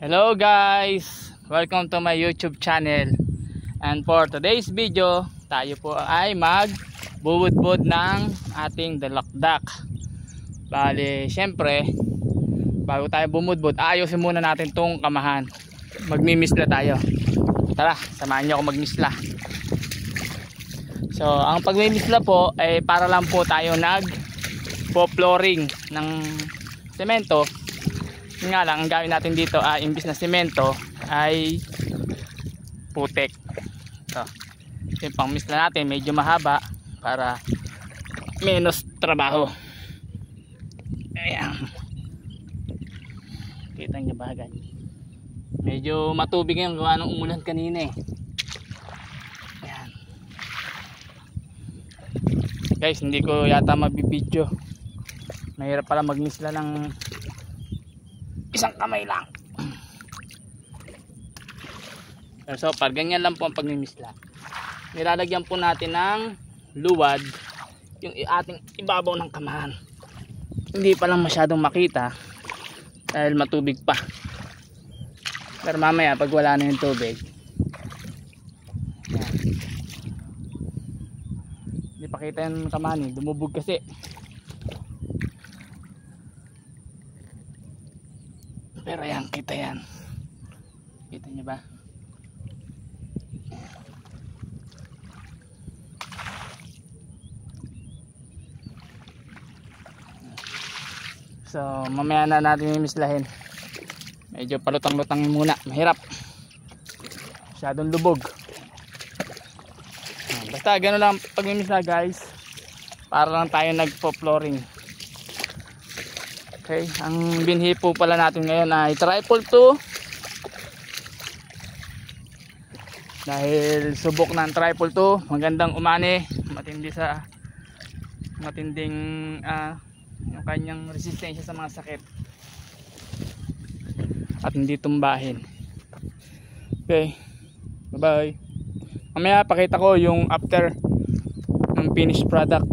Hello guys! Welcome to my YouTube channel. And for today's video, tayo po ay magbubudbud ng ating dalakdak. Bale, syempre, bago tayo bumudbud, ayusin muna natin tong kamahan. Magmimisla tayo. Tara, samahan niyo ako magmisla. So, ang pagmimisla po ay para lang po tayo nag-flooring ng semento. Nga lang, ang gawin natin dito ay imbis na semento ay putek. So, yung pangmisla natin medyo mahaba para menos trabaho. Ayan. Kita nyo ba ganyan? Medyo matubig yung gawa ng umulan kanina eh. Ayan. Guys, hindi ko yata mabibidyo. Mahirap pala magmisla ng isang kamay lang. So pag ganyan lang po ang pagmimisla, nilalagyan po natin ng luwad yung ating ibabaw ng kamahan. Hindi pa lang masyadong makita dahil matubig pa, pero mamaya pag wala na yung tubig, yan. Hindi pa kita yung kamahan eh, dumubog kasi. Pero yan, kita yan. Kita nyo ba? So, mamaya na natin mimislahin. Medyo palutang-lutangin muna. Mahirap. Masyadong lubog. Basta gano'n lang pagmimisla guys. Para lang tayo nagpo-flooring. Okay, ang binhi po pala natin ngayon ay triple 2. Dahil subok ng triple 2, magandang umani, matinding yung kanyang resistensya sa mga sakit at hindi tumbahin. Okay, bye bye. Mamaya pakita ko yung after ng finished product.